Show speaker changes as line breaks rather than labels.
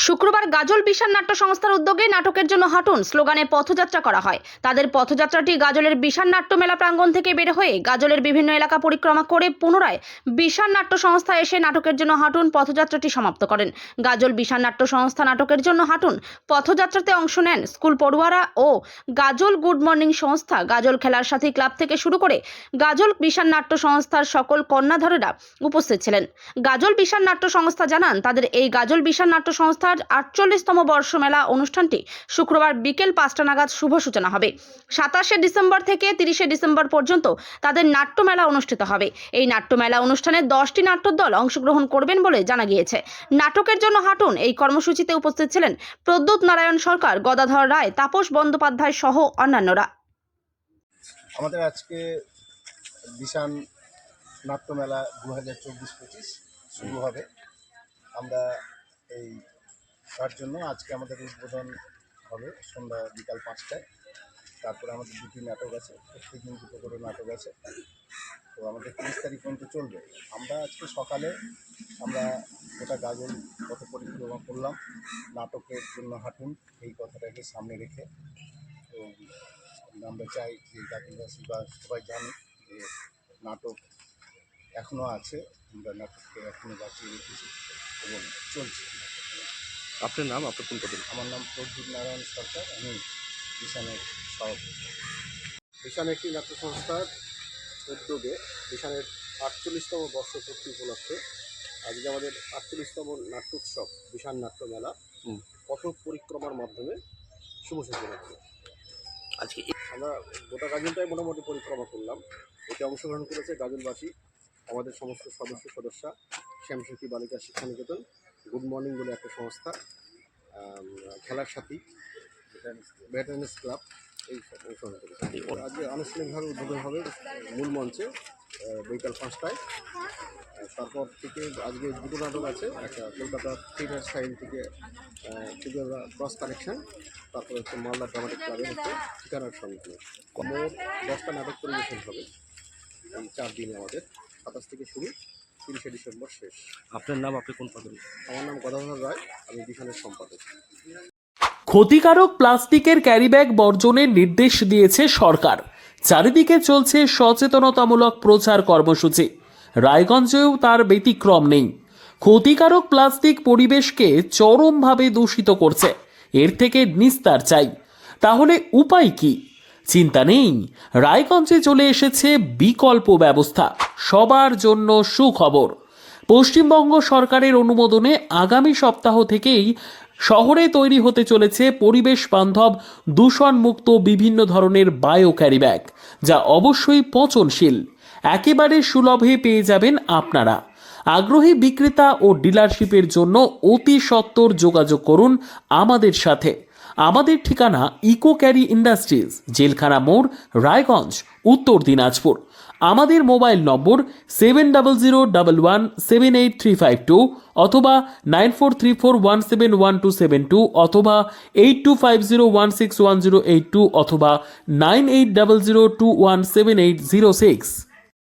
শুক্রবার গাজল বিশাল নাট্য সংস্থার উদ্যোগে নাটকের জন্য হাঁটুন স্লোগানে পথযাত্রা করা হয়। তাদের পথযাত্রাটি গাজলের বিশাল নাট্য মেলা প্রাঙ্গণ থেকে বের হয়ে গাজলের বিভিন্ন এলাকা পরিক্রমা করে পুনরায় বিশাল নাট্য সংস্থা এসে নাটকের জন্য হাঁটুন পথযাত্রাটি সমাপ্ত করেন। গাজল বিশাল নাট্য সংস্থা নাটকের জন্য হাঁটুন পথযাত্রাতে অংশ নেন স্কুল পড়ুয়ারা ও গাজল গুড মর্নিং সংস্থা, গাজল খেলার সাথী ক্লাব থেকে শুরু করে গাজল বিশাল নাট্য সংস্থার সকল কন্যাধরেরা উপস্থিত ছিলেন। গাজল বিশাল নাট্য সংস্থা জানান, তাদের এই গাজল বিশাল নাট্য সংস্থার 48তম বর্ষ মেলা অনুষ্ঠানটি শুক্রবার বিকেল 5টা নাগাদ শুভ সূচনা হবে। 27শে ডিসেম্বর থেকে 30শে ডিসেম্বর পর্যন্ত তাদের নাট্য মেলা অনুষ্ঠিত হবে। এই নাট্য মেলা অনুষ্ঠানে 10টি নাট্যদল অংশগ্রহণ করবেন বলে জানা গিয়েছে। নাটকের জন্য হাঁটুন এই কর্মসূচিতে উপস্থিত ছিলেন প্রদ্যুৎ নারায়ণ সরকার, গদাধর রায়, তাপস বন্দ্যোপাধ্যায় সহ অন্যান্যরা।
আমাদের আজকে বিশাল নাট্যমেলা 2024-25 শুরু হবে। আমরা এই তার জন্য আজকে আমাদের উদ্বোধন হবে সন্ধ্যা বিকাল 5টায়। তারপরে আমাদের দুটি নাটক আছে, প্রত্যেক দিন দুটো করে নাটক আছে। তো আমাদের 30 তারিখ পর্যন্ত চলবে। আমরা আজকে সকালে আমরা গোটা গাজল পথ পরিক্রমা করলাম নাটকের জন্য হাঁটুন এই কথাটাকে সামনে রেখে। তো আমরা চাই যে গাজলবাসী বা সবাই জানে যে নাটক এখনও আছে, আমরা নাটককে এখনও বাঁচিয়ে রেখেছি এবং চলছে।
আপনার নাম, আপনার কোন পদে?
আমার নাম প্রদ্যুৎ নারায়ণ সরকার, আমি বিশানের সভাপতি।
বিশান একটি নাট্য সংস্থার উদ্যোগে বিশানের 48তম বর্ষপূর্তি উপলক্ষে আজকে আমাদের 48তম নাট্যোৎসব বিশাল নাট্য মেলা পথ পরিক্রমার মাধ্যমে শুভ সূচনা হলো।
আজকে
আমরা গোটা গাজলটাই মোটামুটি পরিক্রমা করলাম। এতে অংশগ্রহণ করেছে গাজলবাসী, আমাদের সমস্ত সদস্যা, শ্যামশক্তি বালিকা শিক্ষানিকেতন, গুড মর্নিং বলে একটা সংস্থা, খেলার সাথী, ভেটারেন্স ক্লাব, এই সব অংশগ্রহণ করেছে। আজকে আনুষ্ঠানিকভাবে উদ্বোধন হবে মূল মঞ্চে বিকাল 5টায়। তারপর থেকে আজকে দুটো নাটক আছে, একটা কলকাতা থিয়েটার সাইন থেকে ক্রস কানেকশন, তারপরে হচ্ছে মালদা ড্রামাটিক ক্লাবের হচ্ছে ঠিকানার সঙ্গে। মোট 10টা নাটক পরিবেশন হবে এই 4 দিনে আমাদের। 27 থেকে শুরু, 30শে ডিসেম্বর শেষ।
আপনার নাম, আপনি কোন পদে?
আমার নাম গদাধর রায়, আমি বিশালের সম্পাদক।
ক্ষতিকারক প্লাস্টিকের ক্যারিব্যাগ বর্জনের নির্দেশ দিয়েছে সরকার। চারিদিকে চলছে সচেতনতামূলক প্রচার কর্মসূচি। রায়গঞ্জেও তার ব্যতিক্রম নেই। ক্ষতিকারক প্লাস্টিক পরিবেশকে চরমভাবে দূষিত করছে। এর থেকে নিস্তার চাই। তাহলে উপায় কি? চিন্তা নেই, রায়গঞ্জে চলে এসেছে বিকল্প ব্যবস্থা। সবার জন্য সুখবর। পশ্চিমবঙ্গ সরকারের অনুমোদনে আগামী সপ্তাহ থেকেই শহরে তৈরি হতে চলেছে পরিবেশ বান্ধব দূষণমুক্ত বিভিন্ন ধরনের বায়ো ক্যারিব্যাগ, যা অবশ্যই পচনশীল। একেবারে সুলভে পেয়ে যাবেন আপনারা। আগ্রহী বিক্রেতা ও ডিলারশিপের জন্য অতি সত্বর যোগাযোগ করুন আমাদের সাথে। আমাদের ঠিকানা ইকো ক্যারি ইন্ডাস্ট্রিজ, জেলখানা মোড়, রায়গঞ্জ, উত্তর দিনাজপুর। আমাদের মোবাইল নম্বর 7001178352 অথবা 9434171272 অথবা 8250161082 অথবা 9800217806।